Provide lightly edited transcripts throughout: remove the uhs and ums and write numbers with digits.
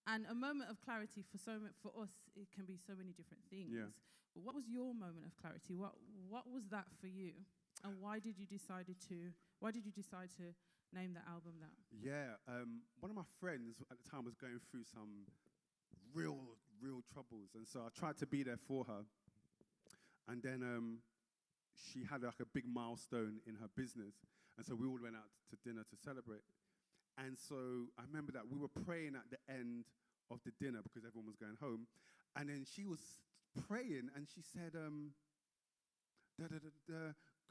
And a moment of clarity for us, it can be so many different things. Yeah. But what was your moment of clarity? What was that for you? And why did you decide to name the album that? Yeah, one of my friends at the time was going through some real troubles, and so I tried to be there for her. And then she had like a big milestone in her business, and so we all went out to dinner to celebrate. And so I remember that we were praying at the end of the dinner because everyone was going home, and then she was praying, and she said,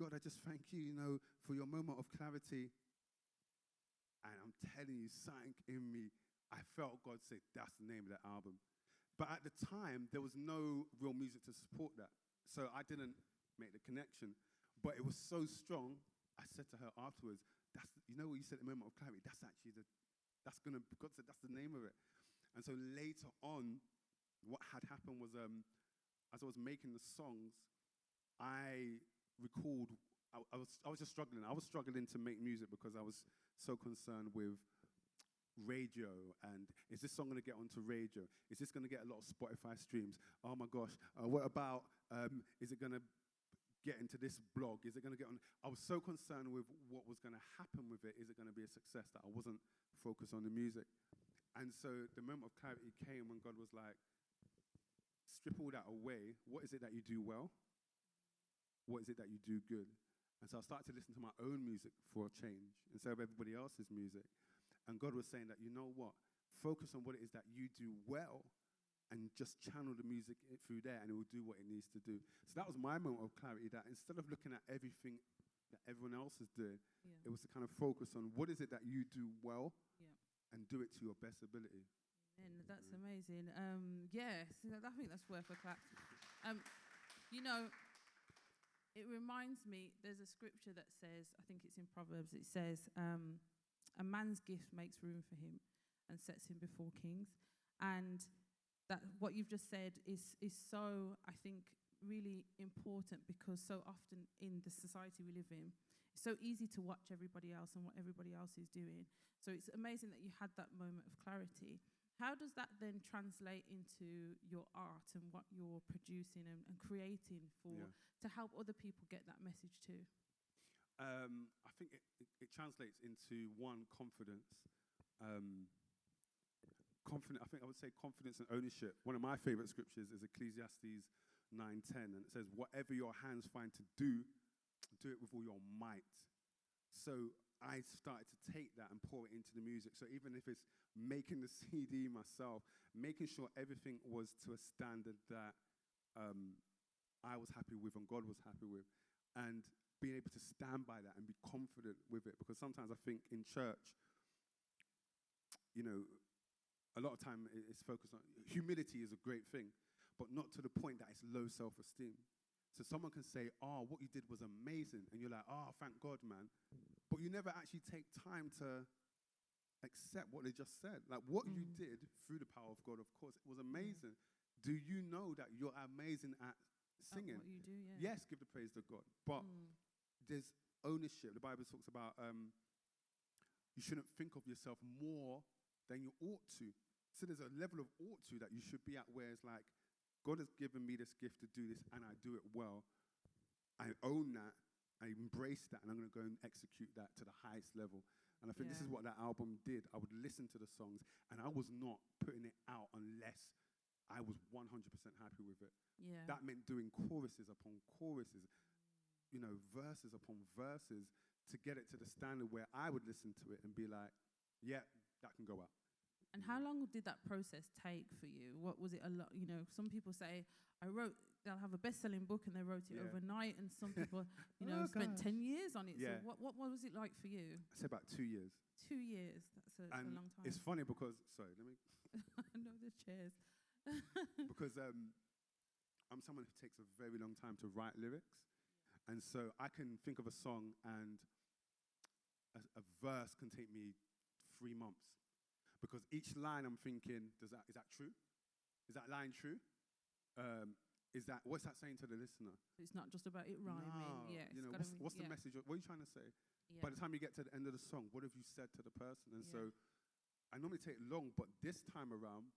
God, I just thank you, for your moment of clarity. And I'm telling you, something in me, I felt God say, that's the name of the album. But at the time, there was no real music to support that. So I didn't make the connection. But it was so strong, I said to her afterwards, what you said, the moment of clarity, that's actually God said that's the name of it. And so later on, what had happened was, as I was making the songs, I recalled, I was just struggling. I was struggling to make music because I was so concerned with radio, and is this song going to get onto radio? Is this going to get a lot of Spotify streams? Oh my gosh, what about, is it going to get into this blog? Is it going to get on? I was so concerned with what was going to happen with it. Is it going to be a success, that I wasn't focused on the music? And so the moment of clarity came when God was like, strip all that away. What is it that you do well? What is it that you do good? And so I started to listen to my own music for a change instead of everybody else's music. And God was saying that, you know what? Focus on what it is that you do well and just channel the music through there, and it will do what it needs to do. So that was my moment of clarity, that instead of looking at everything that everyone else is doing, it was to kind of focus on what is it that you do well and do it to your best ability. And that's amazing. Yes, I think that's worth a clap. It reminds me, there's a scripture that says, I think it's in Proverbs, it says, a man's gift makes room for him and sets him before kings. And that what you've just said is so, I think, really important, because so often in the society we live in, it's so easy to watch everybody else and what everybody else is doing. So it's amazing that you had that moment of clarity. How does that then translate into your art and what you're producing and creating to help other people get that message too? I think it translates into, one, confidence. I think I would say confidence and ownership. One of my favorite scriptures is Ecclesiastes 9:10, and it says, whatever your hands find to do it with all your might. So I started to take that and pour it into the music. So even if it's making the CD myself, making sure everything was to a standard that I was happy with and God was happy with, and being able to stand by that and be confident with it. Because sometimes I think in church, a lot of time it's focused on, humility is a great thing, but not to the point that it's low self-esteem. So someone can say, oh, what you did was amazing. And you're like, oh, thank God, man. But you never actually take time to accept what they just said. Like what you did through the power of God, of course, it was amazing. Do you know that you're amazing at singing? What you do, yeah. Yes, give the praise to God. But there's ownership. The Bible talks about you shouldn't think of yourself more than you ought to. So there's a level of ought to that you should be at, where it's like, God has given me this gift to do this, and I do it well. I own that, I embrace that, and I'm going to go and execute that to the highest level. And I think this is what that album did. I would listen to the songs, and I was not putting it out unless I was 100% happy with it. Yeah. That meant doing choruses upon choruses, verses upon verses, to get it to the standard where I would listen to it and be like, yeah, that can go out. And how long did that process take for you? What was it a lot? Some people say, they'll have a best-selling book and they wrote it overnight, and some people, spent 10 years on it. Yeah. So what was it like for you? I'd say about 2 years. 2 years, that's a long time. It's funny because, sorry, let me... I know the chairs. Because I'm someone who takes a very long time to write lyrics. And so I can think of a song, and a verse can take me 3 months. Because each line I'm thinking, is that true? Is that line true? What's that saying to the listener? It's not just about it rhyming. No, Yeah, what's the message? What are you trying to say? Yeah. By the time you get to the end of the song, what have you said to the person? And so I normally take long, but this time around,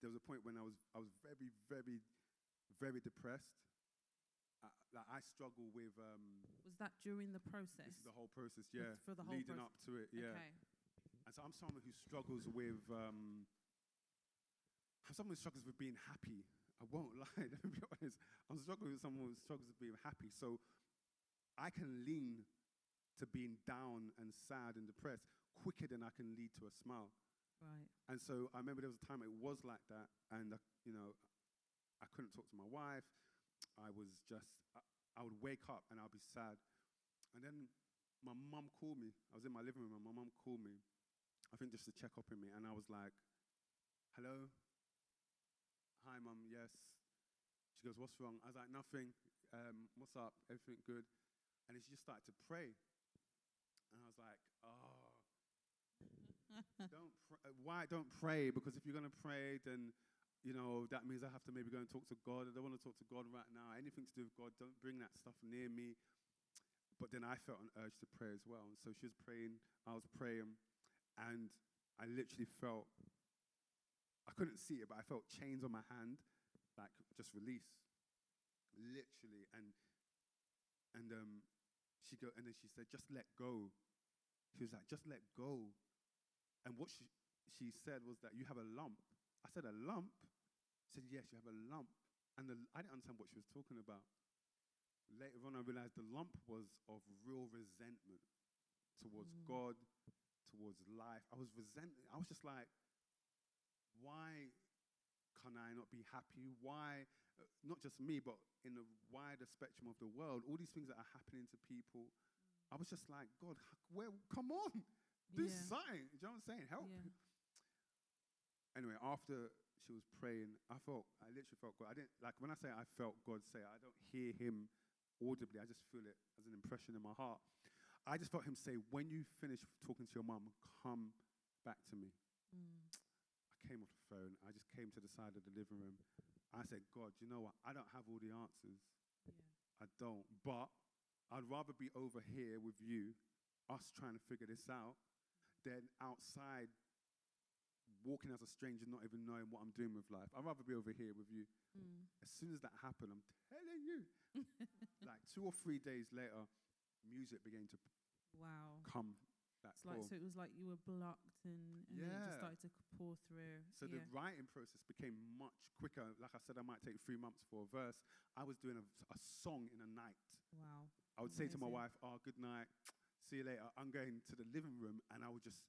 there was a point when I was very, very, very depressed. Like I struggle with. Was that during the process? This is the whole process, yeah. For the whole leading up to it, yeah. Okay. And so I'm someone who struggles with. I'm someone who struggles with being happy. I won't lie. Let me be honest. I'm struggling with someone who struggles with being happy. So I can lean to being down and sad and depressed quicker than I can lead to a smile. Right. And so I remember there was a time it was like that, and I couldn't talk to my wife. I would wake up and I'd be sad, and then my mum called me. I was in my living room and my mum called me, I think just to check up on me, and I was like, "Hello, hi mum, yes." She goes, "What's wrong?" I was like, "Nothing. What's up? Everything good?" And then she just started to pray, and I was like, "Oh." Why don't pray? Because if you're going to pray, then, that means I have to maybe go and talk to God. I don't want to talk to God right now. Anything to do with God, don't bring that stuff near me. But then I felt an urge to pray as well. And so she was praying, I was praying, and I literally felt, I couldn't see it, but I felt chains on my hand, like just release, literally. And then she said, "Just let go." She was like, "Just let go." And what she said was that you have a lump. I said, "A lump?" She said, "Yes, you have a lump." And I didn't understand what she was talking about. Later on, I realized the lump was of real resentment towards God, towards life. I was resenting. I was just like, why can I not be happy? Why, not just me, but in the wider spectrum of the world, all these things that are happening to people, I was just like, God, come on. Do something. Do you know what I'm saying? Help. Yeah. Anyway, after she was praying, I literally felt God. I didn't, like, when I say I felt God say, I don't hear him audibly. I just feel it as an impression in my heart. I just felt him say, "When you finish talking to your mum, come back to me." I came off the phone. I just came to the side of the living room. I said, "God, you know what? I don't have all the answers. Yeah. I don't. But I'd rather be over here with you, us trying to figure this out, than outside walking as a stranger, not even knowing what I'm doing with life. I'd rather be over here with you." As soon as that happened, I'm telling you, like 2 or 3 days later, music began to come. So it was like you were blocked and then it just started to pour through. So the writing process became much quicker. Like I said, I might take 3 months for a verse. I was doing a song in a night. Wow. I would say to my wife, "Oh, good night. See you later." I'm going to the living room and I would just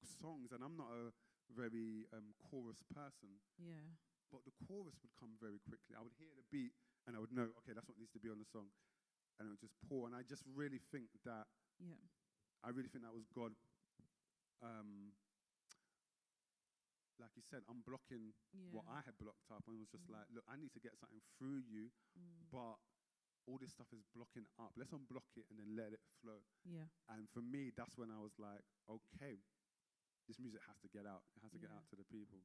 songs, and I'm not a very chorus person. Yeah. But the chorus would come very quickly. I would hear the beat and I would know, okay, that's what needs to be on the song. And it would just pour. And I just really think that, that was God, like you said, unblocking what I had blocked up, and was just like, look, I need to get something through you, but all this stuff is blocking up. Let's unblock it and then let it flow. Yeah. And for me, that's when I was like, okay, this music has to get out. It has to get out to the people,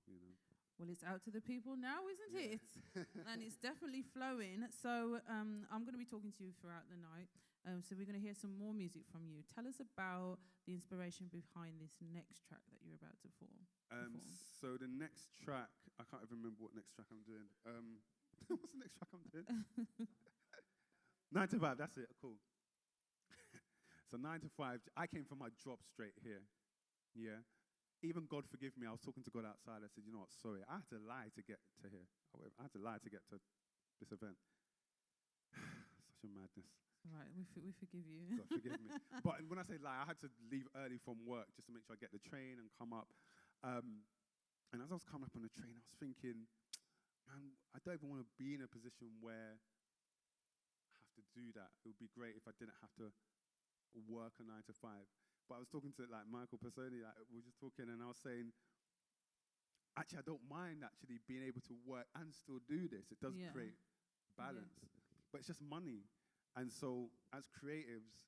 Well, it's out to the people now, isn't it? And it's definitely flowing. So I'm going to be talking to you throughout the night. So we're going to hear some more music from you. Tell us about the inspiration behind this next track that you're about to perform. So the next track, I can't even remember what next track I'm doing. What's the next track I'm doing? 9 to 5, that's it, cool. So 9 to 5, I came from my job straight here. Yeah. Even God forgive me, I was talking to God outside. I said, you know what, sorry, I had to lie to get to here. I had to lie to get to this event. Such a madness. Right, we forgive you. God forgive me. But when I say lie, I had to leave early from work just to make sure I get the train and come up. And as I was coming up on the train, I was thinking, man, I don't even want to be in a position where I have to do that. It would be great if I didn't have to work a 9 to 5. But I was talking to like Michael Personne, we were just talking, and I was saying, actually, I don't mind actually being able to work and still do this. It does create balance, but it's just money. And so as creatives,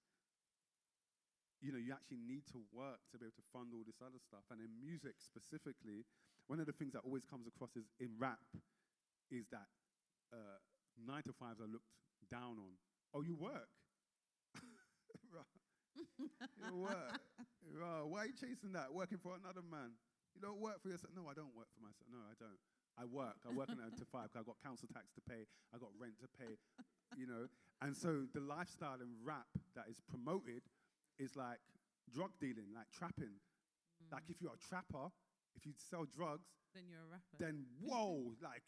you actually need to work to be able to fund all this other stuff. And in music specifically, one of the things that always comes across is in rap is that 9 to 5s are looked down on. Oh, you work? You work. Oh, why are you chasing that? Working for another man. You don't work for yourself. No, I don't work for myself. No, I don't. I work a 9 to 5. I got council tax to pay. I got rent to pay. You know. And so the lifestyle in rap that is promoted is like drug dealing, like trapping. Like if you're a trapper, if you sell drugs, then you're a rapper. Then whoa, like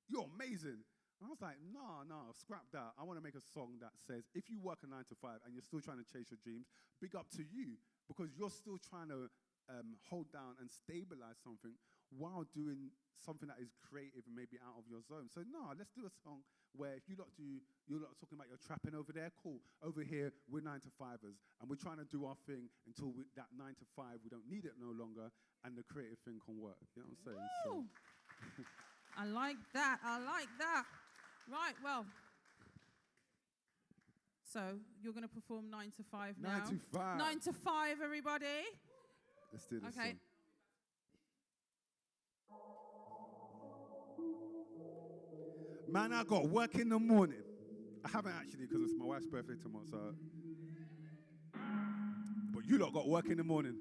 you're amazing. And I was like, no, scrap that. I want to make a song that says, if you work a 9 to 5 and you're still trying to chase your dreams, big up to you, because you're still trying to hold down and stabilize something while doing something that is creative and maybe out of your zone. So no, let's do a song where if you're lot talking about your trapping over there, cool. Over here, we're 9 to 5ers, and we're trying to do our thing until that 9 to 5, we don't need it no longer, and the creative thing can work. You know what I'm saying? So. I like that. Right, well. So you're going to perform 9 to 5 now. 9 to 5. 9 to 5, everybody. Let's do this. Okay. Song. Man, I got work in the morning. I haven't actually because it's my wife's birthday tomorrow, so. But you lot got work in the morning.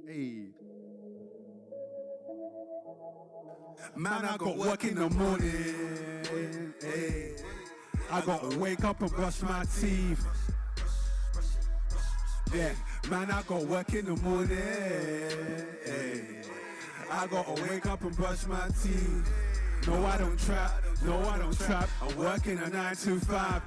Hey. Man, I got work in the morning. Hey. I gotta wake up and brush my teeth. Yeah, man, I got work in the morning. Hey. I gotta wake up and brush my teeth. No, I don't trap. I'm working a 9 to 5.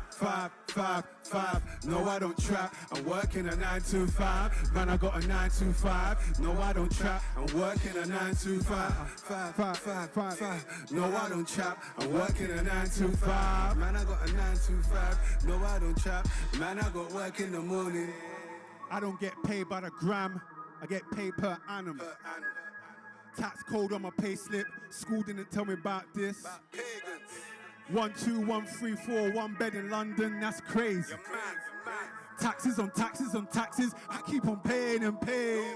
No, I don't trap. I'm working a 9 to 5. Man, I got a 9 to 5. No, I don't trap. I'm working a 9 to 5. No, I don't trap. I'm working a 9 to 5. Man, I got a 9 to 5. No, I don't trap. Man, I got work in the morning. I don't get paid by the gram. I get paid per annum. Tax code on my pay slip. School didn't tell me about this. 1, 2, 1, 3, 4, 1 bed in London. That's crazy. Taxes on taxes on taxes. I keep on paying and paying.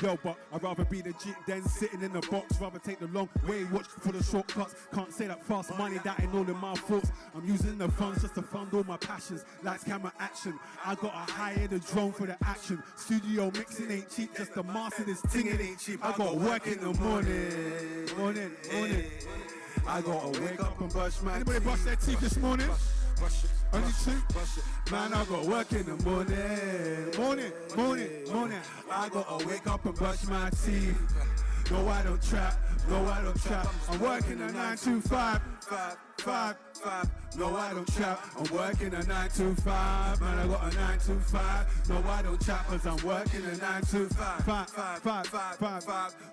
Yo, but I'd rather be legit than sitting in the box. Rather take the long way, watch for the shortcuts. Can't say that fast money, that ain't all in my thoughts. I'm using the funds just to fund all my passions. Lights, camera, action. I gotta hire the drone for the action. Studio mixing ain't cheap, just to master this thing, it ain't cheap. I got work in the morning. I gotta wake up and brush my teeth. Anybody brush their teeth this morning? Only two? Man, I got work in the morning. I gotta wake up and brush my teeth. No, I don't trap. I'm working a 9 to 5. No, I don't trap. I'm working a 9 to 5. Man, I got a 9 to 5. No, I don't trap, cause I'm working a 9 to 5.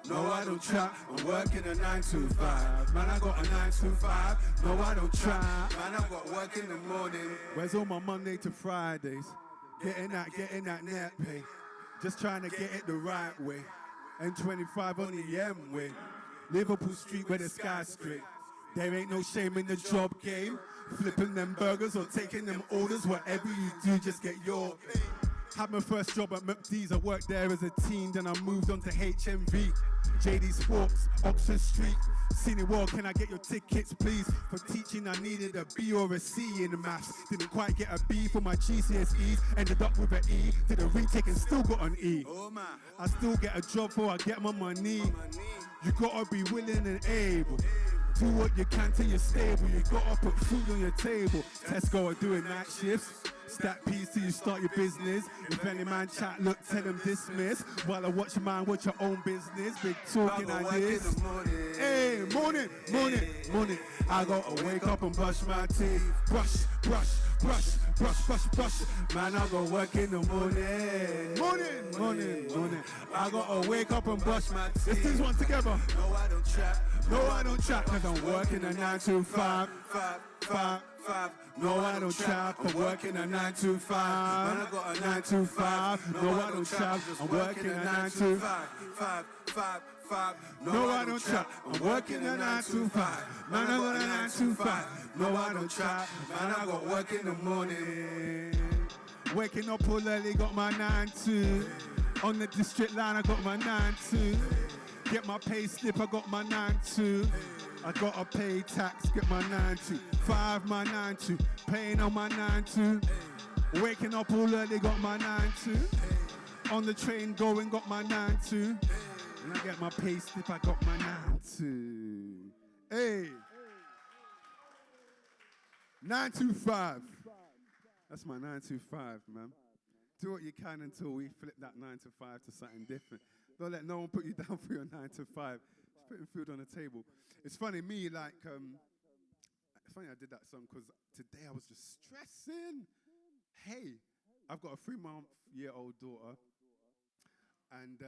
No, I don't trap. I'm working a 9 to 5. Man, I got a 9 to 5. No, I don't trap. Man, I got work in the morning. Where's all my Monday to Fridays? Getting that net pay. Just trying to get it the right way. N25 on the M way. Liverpool Street where the sky's straight. There ain't no shame in the job game. Flipping them burgers or taking them orders. Whatever you do, just get your pay. Had my first job at McD's. I worked there as a teen. Then I moved on to HMV. JD Sports, Oxford Street. Senior World, can I get your tickets, please? For teaching, I needed a B or a C in maths. Didn't quite get a B for my GCSEs. Ended up with an E. Did a retake and still got an E. I still get a job before I get my money. You gotta be willing and able. Do what you can till you're stable. You gotta put food on your table. Tesco are doing night shifts. Stack peas till you start your business. If any man chat, look, tell them dismiss. While I watch mine, watch your own business. Big talking ideas. Hey, morning. I gotta wake up and brush my teeth. Brush. Man, I gotta work in the morning. I gotta wake up and brush my teeth. Let's do this one together. No, I don't trap, cause I'm working a 9 to 5. No, I don't trap, I'm working a 9 to 5. Man, I got a 9 to 5. No, I don't trap, I'm working a 9 to 5. No, I don't trap, I'm working a 9 to 5. Man, I got a 9 to 5. No, I don't trap, man, I got work in the morning. Waking up all early, got my 9 to. On the district line, I got my 9 to. Get my pay slip, I got my 9 to. I gotta pay tax, get my 9 to. 5, my 9 to. Paying on my 9 to. Waking up all early, got my 9-2. On the train going, got my 9-2. When I get my pay slip, I got my 9-2. Hey. 925. That's my 925, man. Do what you can until we flip that 9 to 5 to something different. Don't let no one put you down for your 9 to 5. Just putting food on the table. It's funny, me, like, it's funny I did that song because today I was just stressing. Hey, I've got a 3-month-year-old daughter. And,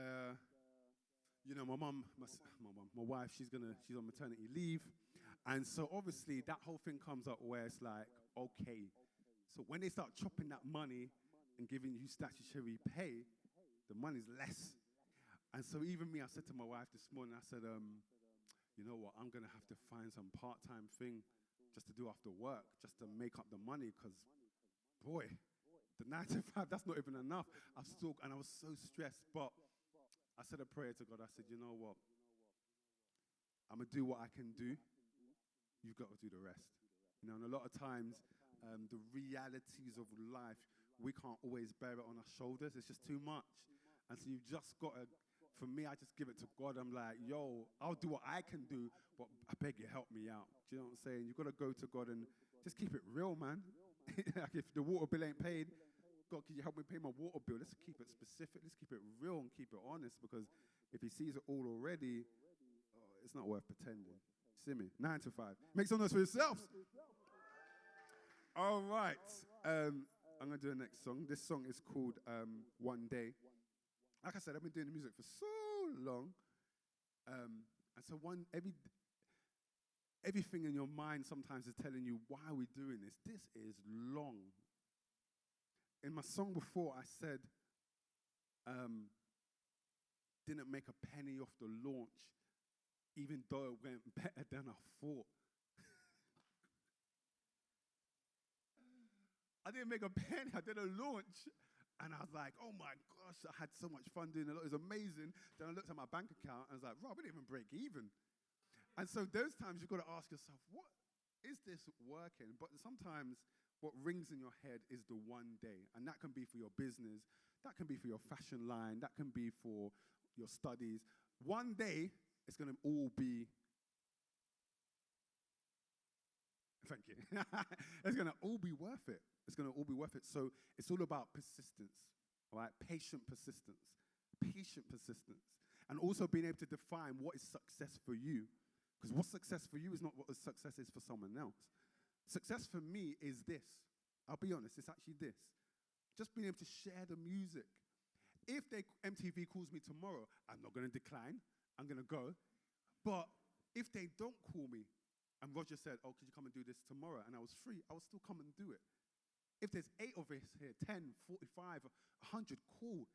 you know, my wife, she's on maternity leave. And so obviously that whole thing comes up where it's like, okay. So when they start chopping that money and giving you statutory pay, the money's less. And so even me, I said to my wife this morning, I said, you know what, I'm going to have to find some part-time thing just to do after work, just to make up the money, because, boy, the 9 to 5, that's not even enough. I was so stressed, but I said a prayer to God. I said, you know what, I'm going to do what I can do. You've got to do the rest. You know, and a lot of times, the realities of life, we can't always bear it on our shoulders. It's just too much. And so you've just got to, for me, I just give it to God. I'm like, yo, I'll do what I can do, but I beg you, help me out. Do you know what I'm saying? You've got to go to God and just keep it real, man. Like if the water bill ain't paid, God, can you help me pay my water bill? Let's keep it specific. Let's keep it real and keep it honest, because if he sees it all already, it's not worth pretending. See me? 9 to 5. Make some noise for yourselves. All right. I'm going to do the next song. This song is called One Day. Like I said, I've been doing the music for so long. And so everything in your mind sometimes is telling you, why are we doing this? This is long. In my song before, I said, didn't make a penny off the launch, even though it went better than I thought. I didn't make a penny. I did a launch. And I was like, oh my gosh, I had so much fun doing it. It was amazing. Then I looked at my bank account and I was like, Rob, we didn't even break even. And so those times you've got to ask yourself, what is this working? But sometimes what rings in your head is the one day. And that can be for your business. That can be for your fashion line. That can be for your studies. One day, it's going to all be, thank you. It's going to all be worth it. It's going to all be worth it. So it's all about persistence, all right? Patient persistence. Patient persistence. And also being able to define what is success for you. Because what's success for you is not what success is for someone else. Success for me is this. I'll be honest, it's actually this. Just being able to share the music. If MTV calls me tomorrow, I'm not going to decline. I'm going to go. But if they don't call me, and Roger said, oh, could you come and do this tomorrow? And I was free, I will still come and do it. If there's 8 of us here, 10, 45, 100, cool.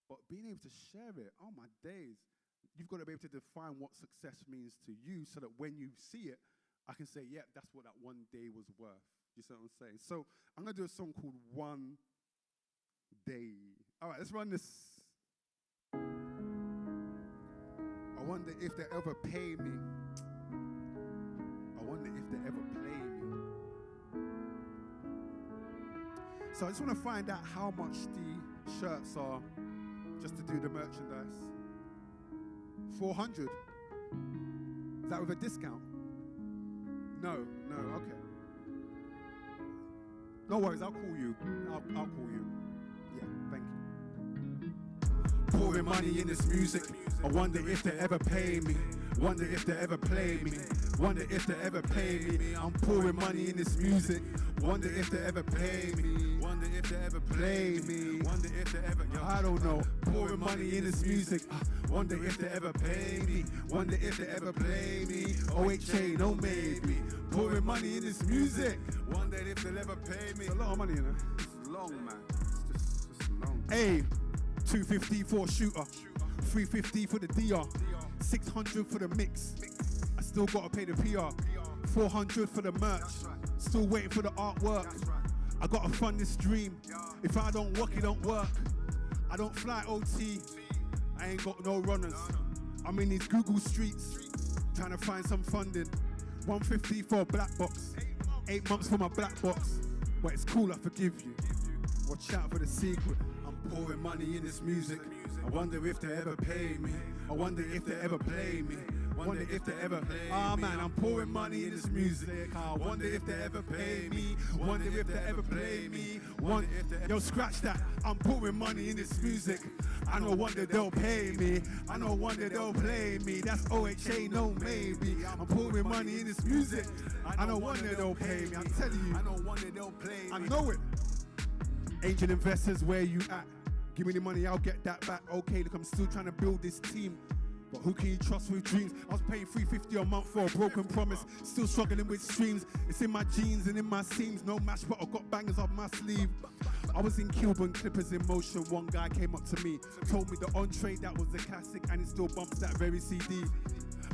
But being able to share it, oh my days. You've got to be able to define what success means to you so that when you see it, I can say, yeah, that's what that one day was worth. You see what I'm saying? So I'm going to do a song called One Day. All right, let's run this. I wonder if they ever pay me. I wonder if they ever play me. So I just want to find out how much the shirts are just to do the merchandise. 400. Is that with a discount? No, okay. No worries, I'll call you. I'll call you. Yeah, thank you. Pouring money in this music. I wonder if they ever pay me. Wonder if they ever play me. Wonder if they ever pay me. I'm pouring money in this music. Wonder if they ever pay me. Wonder if they ever play me. Wonder if they ever, I don't know. Pouring money in this music. Wonder if they ever pay me. Wonder if they ever play me. OHA, no maybe. Pouring money in this music. Wonder if they'll ever pay me. It's a lot of money, you know. It's long, man. It's just long. Hey, 250 for a shooter. 350 for the DR. 600 for the mix. I still gotta pay the PR. 400 for the merch. Still waiting for the artwork. I gotta fund this dream. If I don't work, it don't work. I don't fly OT. I ain't got no runners. I'm in these Google streets trying to find some funding. 150 for a black box. 8 months for my black box. But it's cool, I forgive you. Watch out for the secret. I'm pouring money in this music. I wonder if they ever pay me. I wonder if they ever play me. Wonder if they ever play me. Ah man, I'm pouring money in this music. I wonder if they ever pay me. Wonder if they ever play me. Wonder if they ever... Yo, scratch that. I'm pouring money in this music. I no wonder they'll pay me. I no wonder they'll play me. That's OHA, no maybe. I'm pouring money in this music. I no wonder they'll pay me. I'm telling you. I no wonder they'll play me. I know it. Angel investors, where you at? Give me the money, I'll get that back. Okay, look, I'm still trying to build this team. But who can you trust with dreams? I was paying $350 a month for a broken promise. Still struggling with streams. It's in my jeans and in my seams. No match, but I got bangers up my sleeve. I was in Kilburn, Clippers in motion. One guy came up to me, told me the entree, that was the classic, and he still bumps that very CD.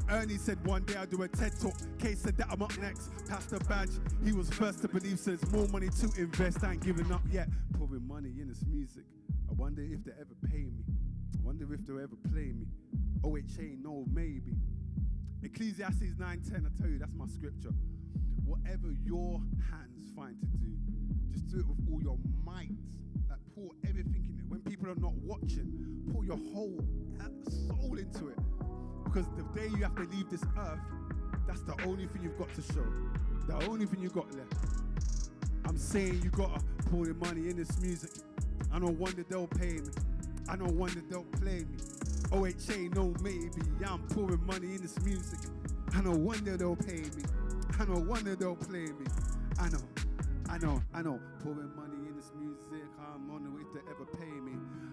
Ernie said one day I'll do a TED talk. Kay said that I'm up next. Passed the badge. He was first to believe, so there's more money to invest. I ain't giving up yet. Pouring money in this music. I wonder if they ever pay me. I wonder if they'll ever play me. OHA, no, maybe. Ecclesiastes 9:10, I tell you, that's my scripture. Whatever your hands find to do, just do it with all your might. Like, pour everything in it. When people are not watching, pour your whole soul into it. Because the day you have to leave this earth, that's the only thing you've got to show. The only thing you got left. I'm saying you gotta pour the money in this music. I no wonder they'll pay me. I no wonder they'll play me. OHA, no maybe. Yeah, I'm pouring money in this music. I no wonder they'll pay me. I no wonder they'll play me. I know. Pouring money in this music. I'm wondering if they ever pay me.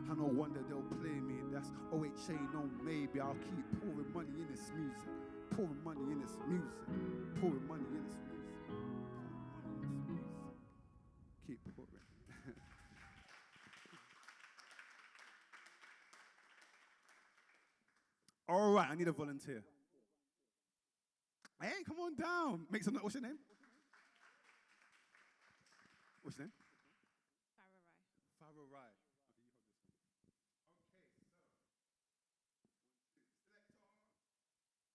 I no wonder they'll play me. That's OHA, no maybe. I'll keep pouring money in this music. Pouring money in this music. Pouring money in this music. Keep pouring. All right, I need a volunteer. Hey, come on down. Make some noise. What's your name? What's your name? Farah Rai.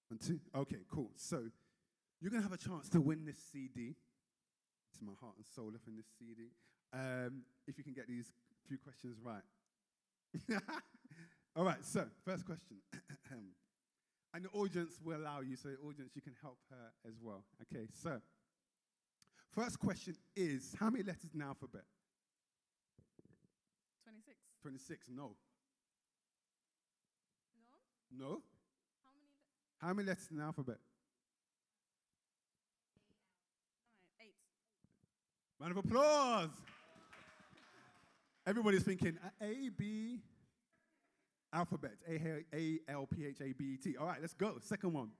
Okay, you hold this. 1, 2. Okay, cool. So you're going to have a chance to win this CD. It's my heart and soul left in this CD. If you can get these few questions right. All right, so first question. And the audience will allow you, so the audience, you can help her as well. Okay, so first question is, how many letters in the alphabet? 26. 26, no. No? No? How many letters in the alphabet? 8. Round of applause. Everybody's thinking A, B, alphabet. A-L-P-H-A-B-E-T. All right, let's go. Second one.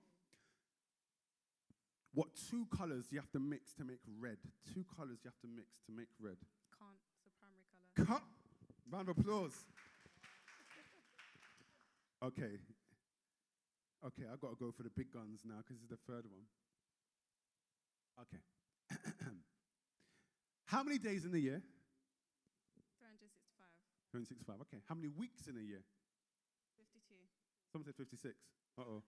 What 2 colors do you have to mix to make red? 2 colors you have to mix to make red. Can't. It's a primary color. Round of applause. Okay. Okay, I've got to go for the big guns now because it's the third one. Okay. How many days in the year? 365. 365, okay. How many weeks in a year? 52. Someone said 56. Uh-oh.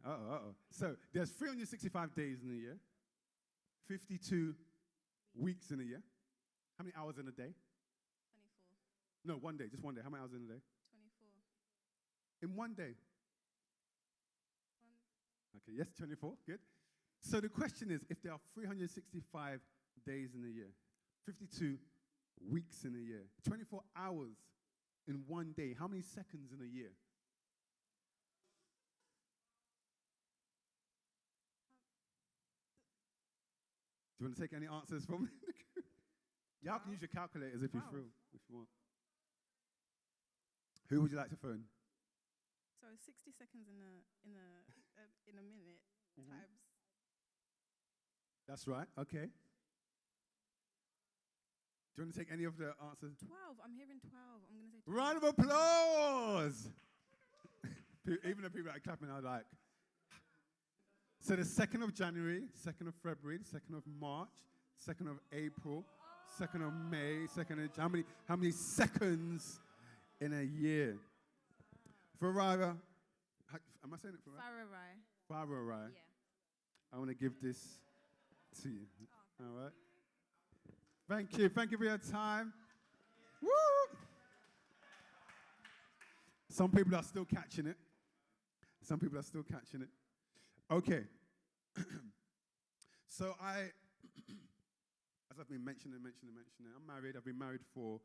Uh-oh. So there's 365 days in a year, 52 weeks in a year. How many hours in a day? 24. No, 1 day, just 1 day. How many hours in a day? 24. In 1 day? Okay, yes, 24, good. So the question is, if there are 365 days in a year, 52 weeks in a year, 24 hours in 1 day, how many seconds in a year? Do you want to take any answers from me? Y'all can use your calculators if you want. Who would you like to phone? So 60 seconds in a minute times. That's right. Okay. Do you want to take any of the answers? 12. I'm hearing 12. I'm going to say 12. Round of applause. Even the people that are clapping are like. So the 2nd of January, 2nd of February, 2nd of March, 2nd of April, 2nd of May, 2nd of how many seconds in a year? Farah, am I saying it Farah? Farah Rai. Yeah. I want to give this to you. Oh. All right. Thank you. Thank you for your time. Woo! Some people are still catching it. Some people are still catching it. Okay. So as I've been mentioning, I'm married. I've been married for,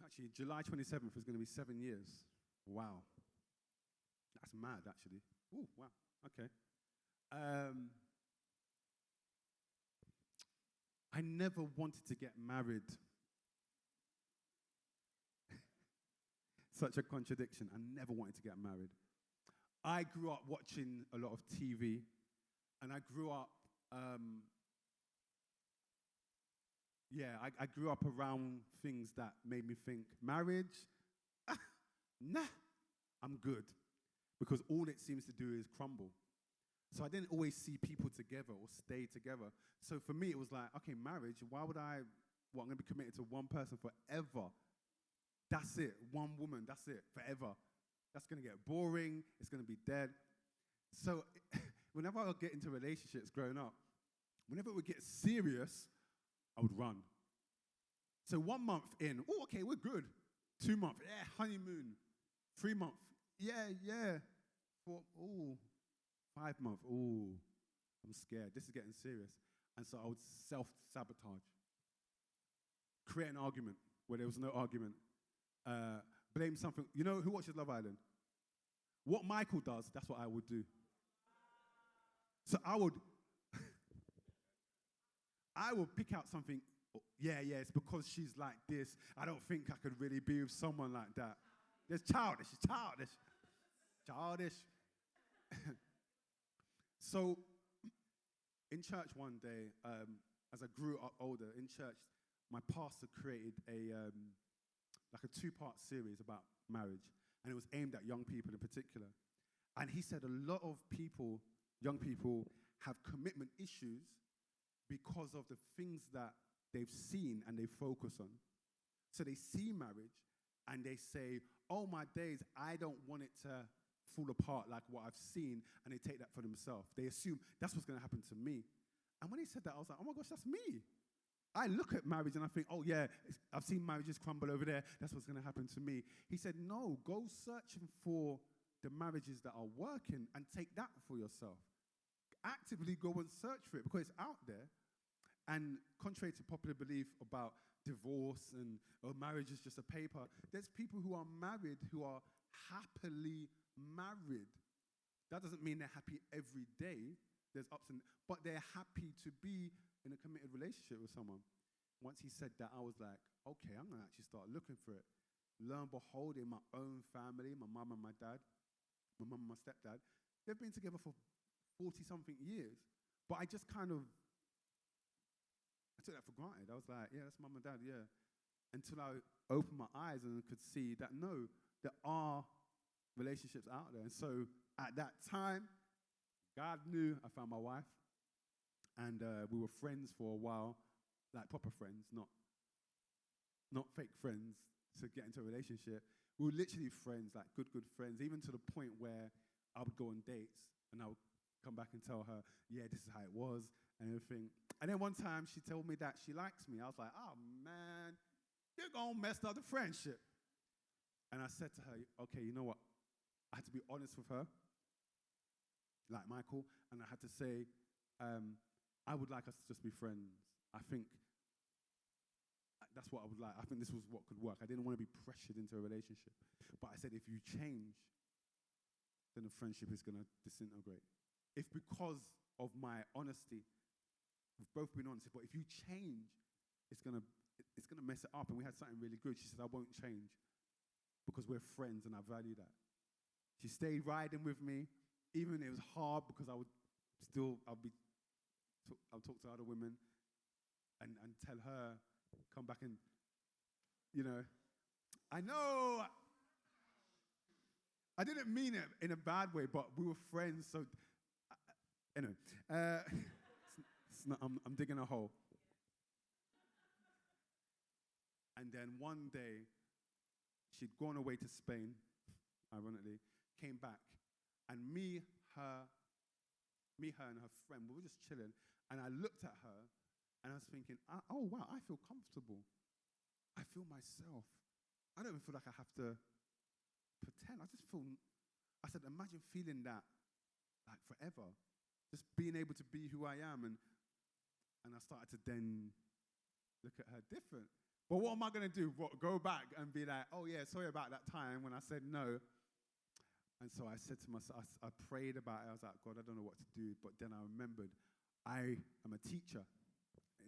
actually, July 27th is going to be 7 years. Wow. That's mad, actually. Oh, wow. Okay. I never wanted to get married. Such a contradiction. I never wanted to get married. I grew up watching a lot of TV, and I grew up, I grew up around things that made me think, marriage? Nah, I'm good. Because all it seems to do is crumble. So I didn't always see people together or stay together. So for me, it was like, okay, marriage, why would I'm going to be committed to one person forever? That's it. One woman, that's it, forever. That's going to get boring. It's going to be dead. So whenever I would get into relationships growing up, whenever it would get serious, I would run. So 1 month in, oh, okay, we're good. 2 months, yeah, honeymoon. 3 months, yeah. 4, 5 months, I'm scared. This is getting serious. And so I would self-sabotage. Create an argument where there was no argument. Blame something. You know, who watches Love Island? What Michael does, that's what I would do. So I would pick out something. Yeah, it's because she's like this. I don't think I could really be with someone like that. It's childish. Childish. So in church one day, as I grew up older, in church, my pastor created like a 2-part series about marriage, and it was aimed at young people in particular. And he said a lot of people, young people, have commitment issues because of the things that they've seen and they focus on. So they see marriage and they say, oh my days, I don't want it to fall apart like what I've seen, and they take that for themselves. They assume that's what's going to happen to me. And when he said that, I was like, oh my gosh, that's me. I look at marriage and I think, oh yeah, I've seen marriages crumble over there. That's what's going to happen to me. He said, no, go searching for the marriages that are working and take that for yourself. Actively go and search for it because it's out there. And contrary to popular belief about divorce and marriage is just a paper, there's people who are married who are happily married. That doesn't mean they're happy every day. There's ups and downs, but they're happy to be in a committed relationship with someone. Once he said that, I was like, okay, I'm going to actually start looking for it. Lo and behold, in my own family, my mum and my dad, my mum and my stepdad, they've been together for 40-something years. But I just I took that for granted. I was like, yeah, that's mum and dad, yeah. Until I opened my eyes and could see that, no, there are relationships out there. And so at that time, God knew I found my wife. And we were friends for a while, like proper friends, not fake friends to get into a relationship. We were literally friends, like good friends, even to the point where I would go on dates and I would come back and tell her, yeah, this is how it was and everything. And then one time she told me that she likes me. I was like, oh, man, you're going to mess up the friendship. And I said to her, okay, you know what? I had to be honest with her, like Michael, and I had to say, I would like us to just be friends. I think that's what I would like. I think this was what could work. I didn't want to be pressured into a relationship. But I said, if you change, then the friendship is going to disintegrate. If because of my honesty, we've both been honest, but if you change, it's going to mess it up. And we had something really good. She said, I won't change because we're friends and I value that. She stayed riding with me, even it was hard because I'll talk to other women and tell her, come back and, I know. I didn't mean it in a bad way, but we were friends, so, anyway. It's not, I'm digging a hole. And then one day, she'd gone away to Spain, ironically, came back, and me, her, and her friend, we were just chilling, and I looked at her, And I was thinking, oh, wow, I feel comfortable. I feel myself. I don't even feel like I have to pretend. I just feel, I said, imagine feeling that like forever. Just being able to be who I am. And I started to then look at her different. But what am I going to do? What, go back and be like, oh, yeah, sorry about that time when I said no. And so I said to myself, I prayed about it. I was like, God, I don't know what to do. But then I remembered I am a teacher,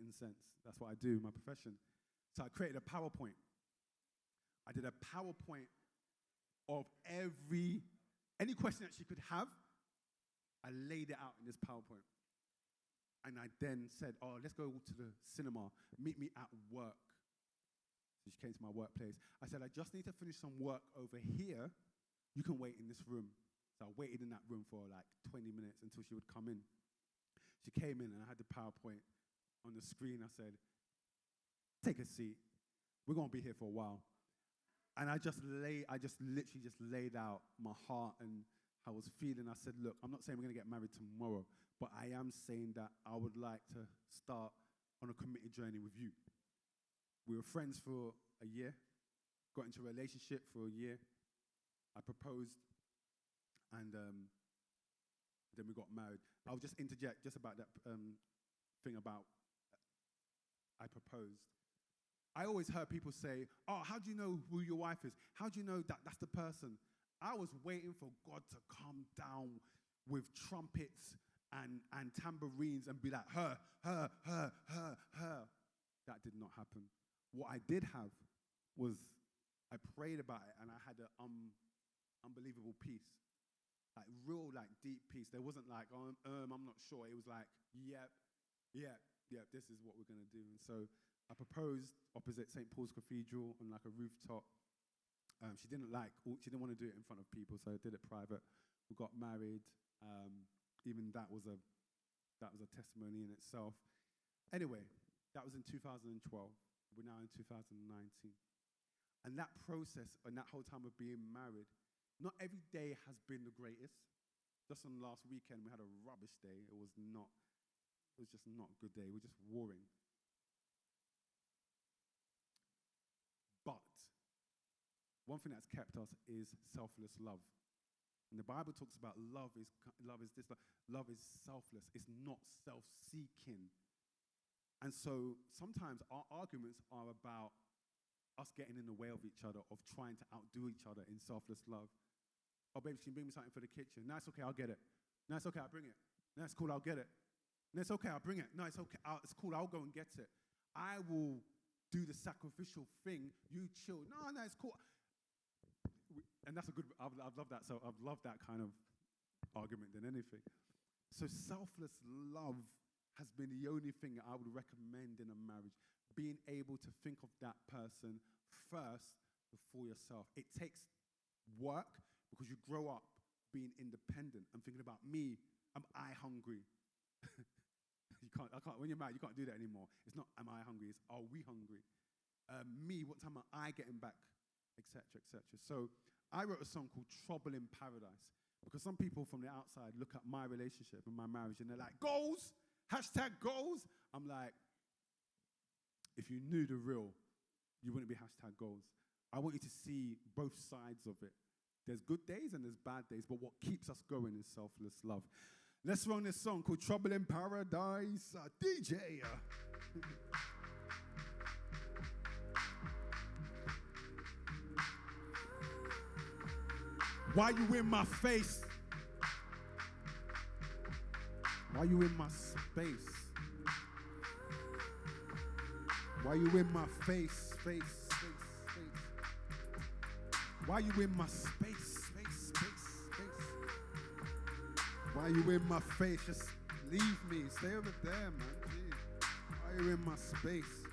in a sense. That's what I do, my profession. So I created a PowerPoint. I did a PowerPoint of any question that she could have. I laid it out in this PowerPoint. And I then said, oh, let's go to the cinema. Meet me at work. So she came to my workplace. I said, I just need to finish some work over here. You can wait in this room. So I waited in that room for like 20 minutes until she would come in. She came in and I had the PowerPoint on the screen. I said, take a seat. We're going to be here for a while. And I literally just laid out my heart and how I was feeling. I said, look, I'm not saying we're going to get married tomorrow, but I am saying that I would like to start on a committed journey with you. We were friends for a year, got into a relationship for a year. I proposed, and then we got married. I'll just interject just about that thing about I proposed. I always heard people say, oh, how do you know who your wife is? How do you know that that's the person? I was waiting for God to come down with trumpets and tambourines and be like, her. That did not happen. What I did have was I prayed about it, and I had an unbelievable peace, like real, like deep peace. There wasn't like, I'm not sure. It was like, yep, this is what we're gonna do. And so I proposed opposite St. Paul's Cathedral on like a rooftop. She didn't want to do it in front of people, so I did it private. We got married. Even that was a testimony in itself. Anyway, that was in 2012. We're now in 2019. And that process and that whole time of being married, not every day has been the greatest. Just on last weekend, we had a rubbish day. It was just not a good day. We were just warring. But one thing that's kept us is selfless love. And the Bible talks about love is selfless. It's not self-seeking. And so sometimes our arguments are about us getting in the way of each other, of trying to outdo each other in selfless love. Oh, baby, can you bring me something for the kitchen? No, it's okay, I'll get it. No, it's okay, I'll bring it. No, it's cool, I'll get it. No, it's okay, I'll bring it. No, it's okay, it's cool, I'll go and get it. I will do the sacrificial thing. You chill. No, it's cool. And that's a good, I've loved that. So I've loved that kind of argument than anything. So selfless love has been the only thing I would recommend in a marriage. Being able to think of that person first before yourself. It takes work because you grow up being independent and thinking about me. Am I hungry? When you're married, you can't do that anymore. It's not, am I hungry? It's, are we hungry? Me, what time am I getting back? Etc., etc. So I wrote a song called Trouble in Paradise because some people from the outside look at my relationship and my marriage and they're like, goals, hashtag goals. I'm like, if you knew the real, you wouldn't be hashtag goals. I want you to see both sides of it. There's good days and there's bad days, but what keeps us going is selfless love. Let's run this song called Trouble in Paradise. DJ. Why you in my face? Why you in my space? Why you in my face? Space. Why you in my space? Why you in my face? Just leave me. Stay over there, man. Jeez. Why you in my space?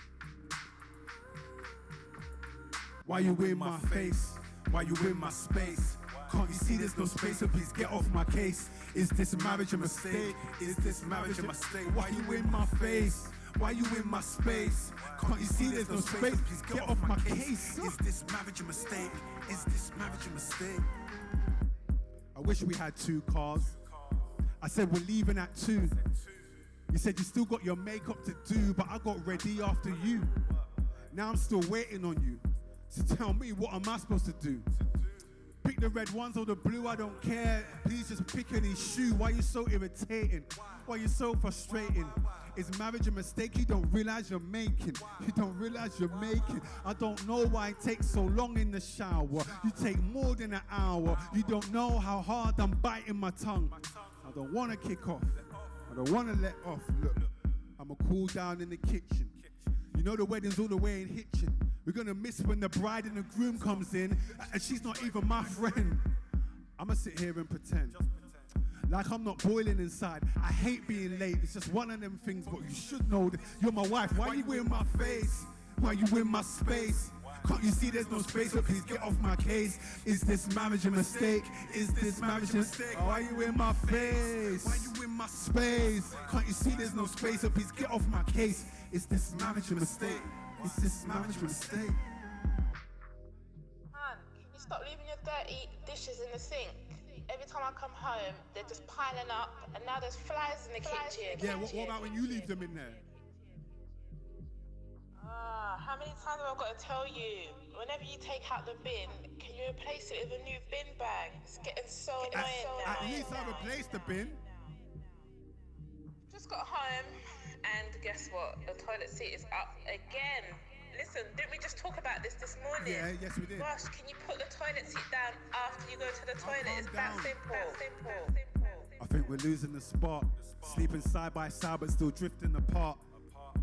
Why you in my face? Why you in my space? Can't you see there's no space, so please get off my case. Is this marriage a mistake? Is this marriage a mistake? Why you in my face? Why you in my space? Can't you see there's no space, please get off my case. Is this marriage a mistake? Is this marriage a mistake? I wish we had 2 cars. I said we're leaving at 2. You said you still got your makeup to do, but I got ready after you. Now I'm still waiting on you. So tell me, what am I supposed to do? Pick the red ones or the blue, I don't care. Please just pick any shoe. Why you so irritating? Why you so frustrating? Is marriage a mistake you don't realize you're making? You don't realize you're making. I don't know why it takes so long in the shower. You take more than an hour. You don't know how hard I'm biting my tongue. I don't want to kick off. I don't want to let off. Look, I'ma cool down in the kitchen. You know the wedding's all the way in Hitchin. We're gonna miss when the bride and the groom comes in, and she's not even my friend. I'ma sit here and pretend like I'm not boiling inside. I hate being late, it's just one of them things, but you should know that you're my wife. Why you in my face? Why you in my space? Can't you see there's no space? So please get off my case. Is this marriage a mistake? Is this marriage a mistake? Why you in my face? Why you in my space? Can't you see there's no space? So please get off my case. Is this marriage a mistake? Is this marriage a mistake? Man, can you stop leaving your dirty dishes in the sink? Every time I come home, they're just piling up, and now there's flies in the kitchen. Yeah, what about when you leave them in there? How many times have I got to tell you? Whenever you take out the bin, can you replace it with a new bin bag? It's getting so annoying now. At least I replaced the bin. Just got home, and guess what? The toilet seat is up again. Listen, didn't we just talk about this morning? Yeah, yes we did. Gosh, can you put the toilet seat down after you go to the toilet? It's that simple. I think we're losing the spot. Sleeping side by side but still drifting apart.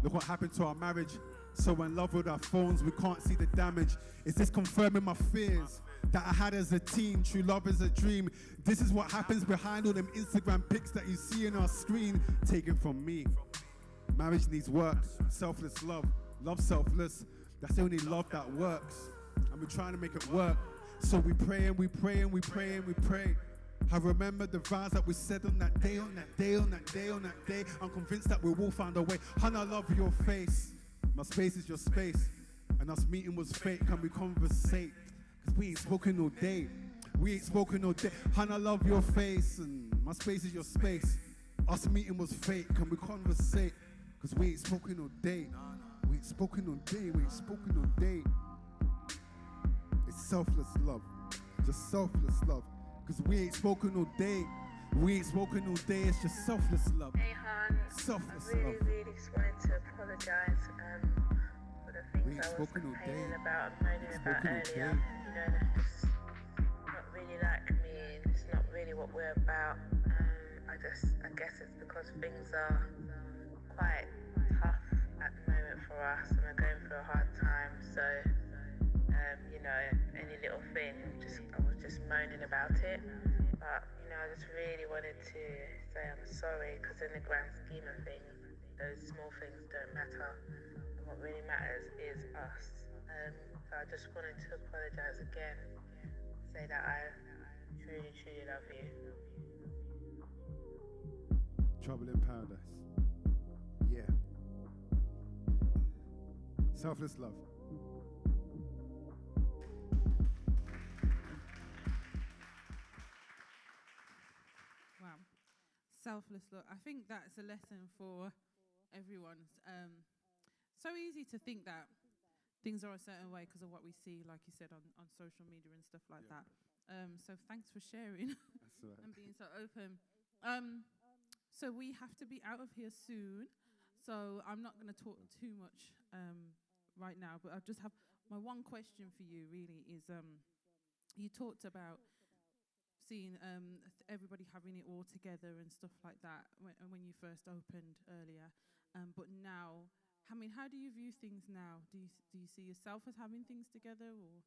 Look what happened to our marriage. So in love with our phones, we can't see the damage. Is this confirming my fears that I had as a teen? True love is a dream. This is what happens behind all them Instagram pics that you see on our screen, taken from me. Marriage needs work. Selfless love. Love selfless. That's the only love that works. And we're trying to make it work. So we pray and we pray and we pray and we pray. I remember the vows that we said on that day, on that day, on that day, on that day. I'm convinced that we will find a way. And I love your face. My space is your space. And us meeting was fake. Can we conversate? Cause we ain't spoken all day. We ain't spoken all day. And I love your face. And my space is your space. Us meeting was fake. Can we conversate? Cause we ain't spoken all day. We ain't spoken all day. We ain't spoken all day. It's selfless love. Just selfless love. Cause we ain't spoken all day. We ain't spoken all day. It's just selfless love. Hey, hon. Selfless I really, love. really just wanted to apologise for the We things ain't I was spoken all day. complaining about and moaning about Spoken all earlier. day. You know, that's just not really like me. It's not really what we're about. I guess it's because things are quite tough at the moment for us, and we're going through a hard time. So, you know, any little thing, I was just moaning about it. But, you know, I just really wanted to say I'm sorry, because in the grand scheme of things, those small things don't matter. And what really matters is us. So I just wanted to apologise again, say that I truly, truly love you. Trouble in paradise. Yeah. Selfless love. Wow. Selfless love. I think that's a lesson for everyone. So easy to think that things are a certain way because of what we see, like you said, on social media and stuff like that. So thanks for sharing That's all right. and being so open. So we have to be out of here soon. So I'm not going to talk too much right now, but I just have my one question for you really is you talked about seeing everybody having it all together and stuff like that when you first opened earlier. But now, I mean, how do you view things now? Do you see yourself as having things together, or?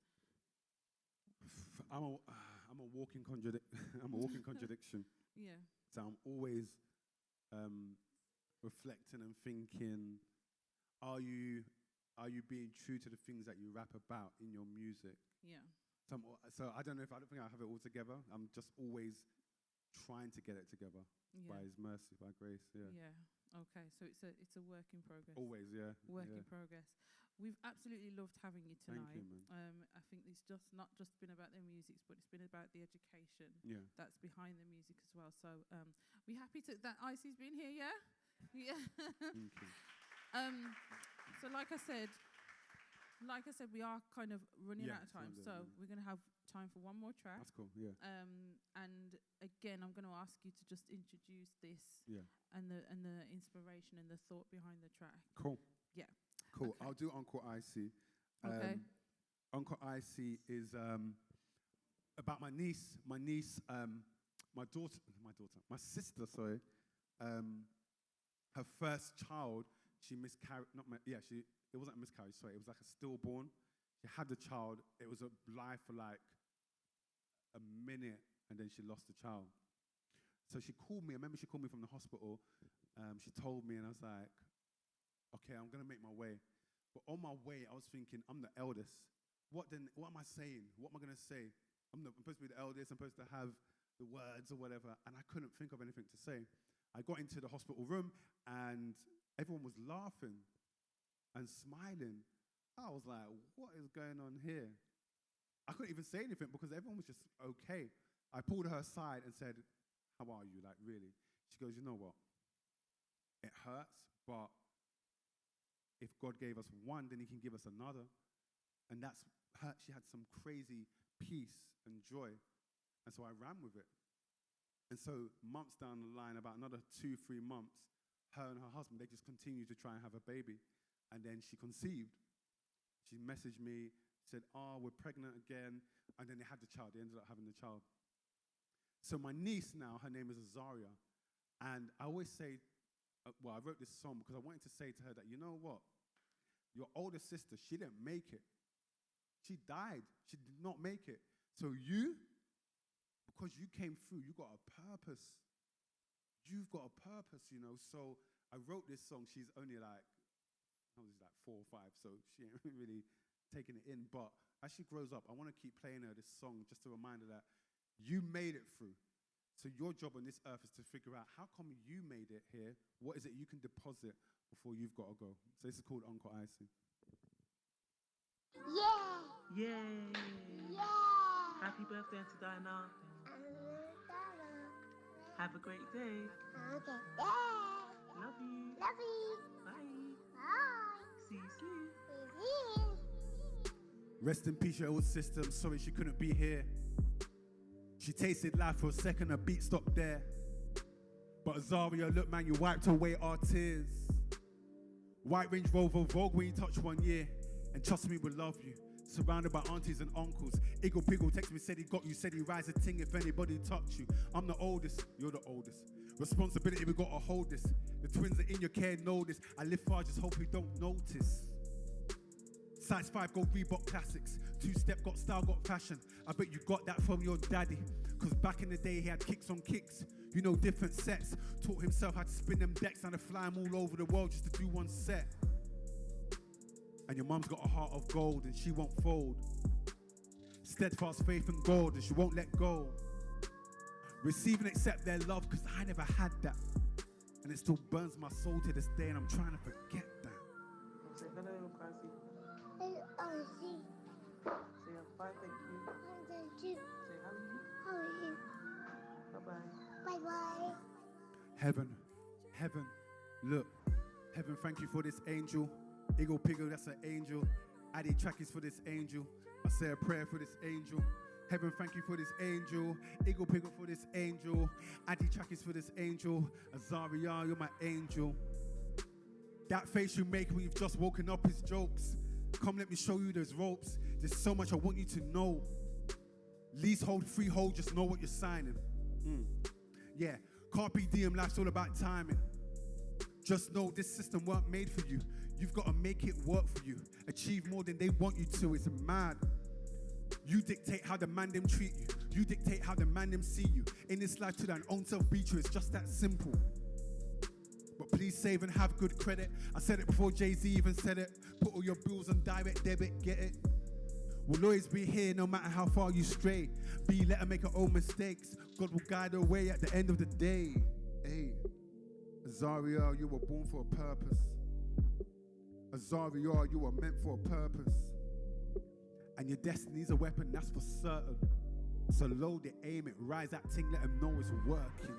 I'm a walking contradiction. Yeah. So I'm always reflecting and thinking, are you being true to the things that you rap about in your music? Yeah. So I don't think I have it all together. I'm just always trying to get it together by His mercy, by grace. Yeah. Yeah. Okay. So it's a work in progress. Always, yeah. Work in progress. We've absolutely loved having you tonight. Thank you, man. I think it's just not just been about their music, but it's been about the education Yeah. that's behind the music as well. So we're happy that ICIE's been here, yeah? Yeah. Thank you. So like I said, we are kind of running Yeah, out of time. time, So yeah. we're going to have time for one more track. That's cool. Yeah. And again, I'm going to ask you to just introduce this Yeah. and the inspiration and the thought behind the track. Cool. Yeah. Cool. Okay. I'll do Uncle ICIE. Okay. Uncle ICIE is about my niece. My sister. Sorry. Her first child. She miscarried. It wasn't a miscarriage. Sorry, it was like a stillborn. She had the child. It was alive for like a minute, and then she lost the child. So she called me. I remember she called me from the hospital. She told me, and I was like, okay, I'm gonna make my way. But on my way, I was thinking, I'm the eldest. What am I saying? What am I gonna say? I'm supposed to be the eldest. I'm supposed to have the words or whatever, and I couldn't think of anything to say. I got into the hospital room, and everyone was laughing and smiling. I was like, what is going on here? I couldn't even say anything because everyone was just okay. I pulled her aside and said, how are you? Like, really? She goes, you know what? It hurts, but if God gave us one, then he can give us another. And that's her. She had some crazy peace and joy. And so I ran with it. And so months down the line, about another 2-3 months, her and her husband, they just continued to try and have a baby. And then she conceived. She messaged me, said, we're pregnant again. And then they had the child. They ended up having the child. So my niece now, her name is Azaria. And I always say, I wrote this song because I wanted to say to her that, you know what? Your older sister, she didn't make it. She died. She did not make it. So you, because you came through, you got a purpose. You've got a purpose, you know. So I wrote this song. She's only like, I was like 4 or 5, so she ain't really taking it in. But as she grows up, I want to keep playing her this song just to remind her that you made it through. So your job on this earth is to figure out how come you made it here. What is it you can deposit before you've got to go? So this is called Uncle ICIE. Yeah! Yay! Yeah! Happy birthday to Diana. Have a great day. Okay. Love you. Love you. Bye. Bye. See you soon. See you. Rest in peace, your old sister. I'm sorry she couldn't be here. She tasted life for a second, her beat stopped there. But Azaria, look man, you wiped away our tears. White Range Rover Vogue when you touch 1 year. And trust me, we'll love you. Surrounded by aunties and uncles. Iggle Piggle text me, said he got you, said he rise a ting if anybody touch you. I'm the oldest, you're the oldest. Responsibility, we gotta hold this. The twins are in your care, know this. I live far, just hope you don't notice. Size 5 go Reebok classics. 2-step got style, got fashion. I bet you got that from your daddy. Cause back in the day he had kicks on kicks. You know, different sets. Taught himself how to spin them decks and to fly them all over the world just to do one set. And your mum's got a heart of gold and she won't fold. Steadfast faith and gold and she won't let go. Receive and accept their love cause I never had that. And it still burns my soul to this day and I'm trying to forget that. Say hello, Kasi. Oh, see. Say bye, thank you. Thank you. Say how are you? How are you? Bye-bye. Bye-bye. Heaven, heaven, look. Heaven, thank you for this angel. Iggle Piggle, that's an angel. Addy Trackies for this angel. I say a prayer for this angel. Heaven, thank you for this angel. Iggle Piggle for this angel. Addy Trackies for this angel. Azaria, you're my angel. That face you make when you've just woken up is jokes. Come, let me show you those ropes. There's so much I want you to know. Leasehold, freehold, just know what you're signing. Yeah, Carpe Diem, life's all about timing. Just know this system weren't made for you. You've got to make it work for you. Achieve more than they want you to. It's mad. You dictate how the man them treat you. You dictate how the man them see you. In this life to thine own self be true. It's just that simple. But please save and have good credit. I said it before Jay-Z even said it. Put all your bills on direct debit, get it? We'll always be here no matter how far you stray. Let her make her own mistakes. God will guide her way at the end of the day. Hey, Azaria, you were born for a purpose. Azaria, you were meant for a purpose. And your destiny's a weapon, that's for certain. So load it, aim it, rise that thing, let them know it's working.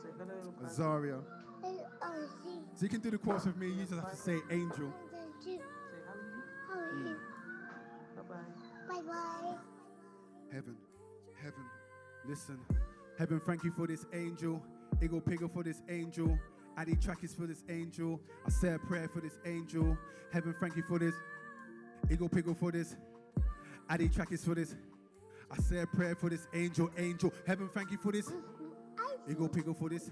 Say hello, Kasi. Azaria, So you can do the chorus with me. You just have to say angel. Say how are you? Bye-bye. Bye-bye. Heaven, heaven, listen. Heaven, thank you for this angel. Iggle Piggle for this angel. Addy Track is for this angel. I say a prayer for this angel. Heaven, thank you for this. Iggle Piggle for this. Addy Track is for this. I say a prayer for this angel. Angel. Heaven, thank you for this. Iggle Piggle for this.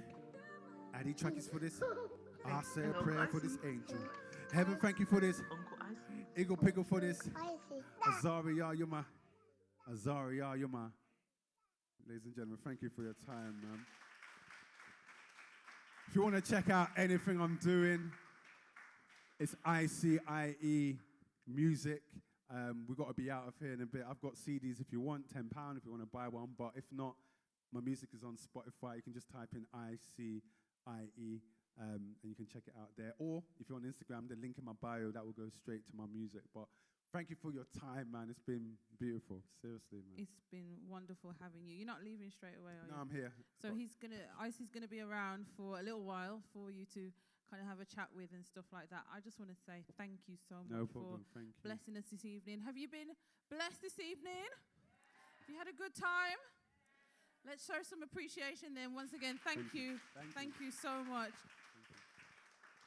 Addy Track is for this. I say a prayer for this angel. Heaven, thank you for this. Uncle ICIE. Iggle Piggle for this. I see. Azaria, you're my. Azaria, you're my. Ladies and gentlemen, thank you for your time, man. If you want to check out anything I'm doing, it's ICIE Music. We've got to be out of here in a bit. I've got CDs if you want, £10 if you want to buy one. But if not, my music is on Spotify. You can just type in ICIE and you can check it out there. Or if you're on Instagram, the link in my bio, that will go straight to my music. But thank you for your time, man. It's been beautiful. Seriously, man. It's been wonderful having you. You're not leaving straight away, are you? No, I'm here. So ICIE's gonna be around for a little while for you to kind of have a chat with and stuff like that. I just want to say thank you so much No problem. for Thank you. blessing us this evening. Have you been blessed this evening? Have you had a good time? Let's show some appreciation then. Once again, thank you. Thank you so much.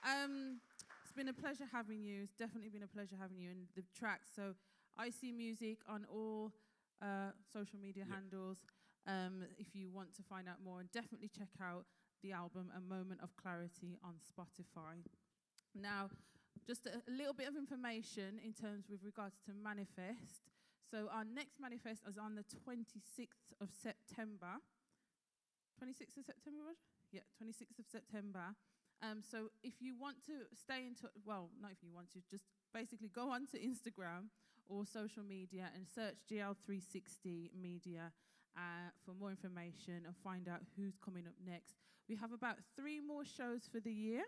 It's been a pleasure having you. It's definitely been a pleasure having you. And the tracks, so ICIE Music on all social media handles. If you want to find out more, and definitely check out the album A Moment of Clarity on Spotify. Now, just a little bit of information in terms with regards to Manifest. So our next Manifest is on the 26th of September. 26th of September, Roger? Yeah, 26th of September. So if you want to stay in touch, well, not if you want to, just basically go onto Instagram or social media and search GL360 Media for more information and find out who's coming up next. We have about 3 more shows for the year,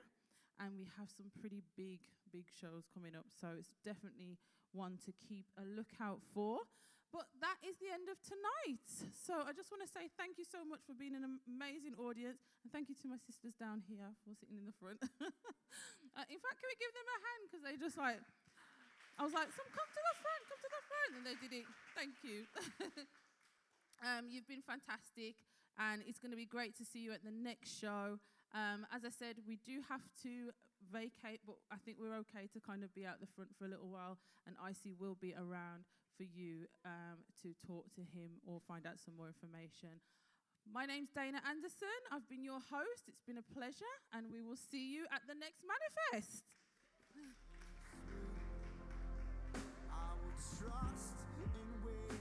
and we have some pretty big shows coming up. So it's definitely one to keep a lookout for. But that is the end of tonight. So I just want to say thank you so much for being an amazing audience. And thank you to my sisters down here for sitting in the front. In fact, can we give them a hand? Because they just like, I was like, come to the front. And they did it. Thank you. You've been fantastic. And it's going to be great to see you at the next show. As I said, we do have to vacate, but I think we're okay to kind of be out the front for a little while. And ICIE will be around for you to talk to him or find out some more information. My name's Dana Anderson. I've been your host. It's been a pleasure, and we will see you at the next Manifest. I will trust and wait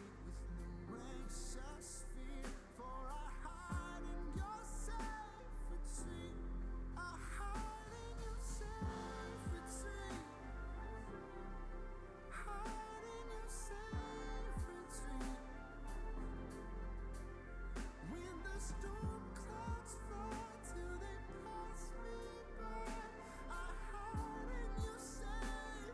with no anxious fear, for I hide in your safety. I hide in your safety. Hide in your safety. When the storm clouds fly till they pass me by, I hide in your safety.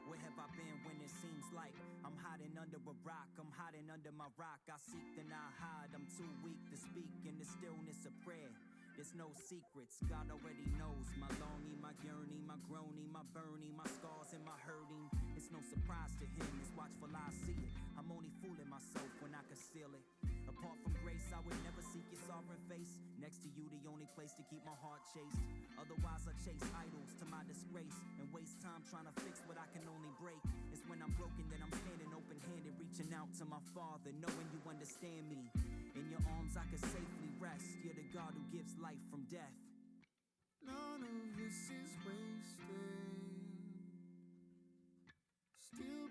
Where have I been when it seems like I'm hiding under a rock? I'm hiding under my rock. I seek, then I hide. I'm too weak to speak in the stillness of prayer. There's no secrets, God already knows my longing, my yearning, my groaning, my burning, my scars and my hurting. It's no surprise to him, his watchful eyes see it. I'm only fooling myself when I conceal it. Apart from grace, I would never seek your sovereign face. Next to you, the only place to keep my heart chaste. Otherwise, I chase idols to my disgrace and waste time trying to fix what I can only break. It's when I'm broken that I'm standing open-handed, reaching out to my Father, knowing you understand me. In your arms, I can safely rest. You're the God who gives life from death. None of this is wasted. Still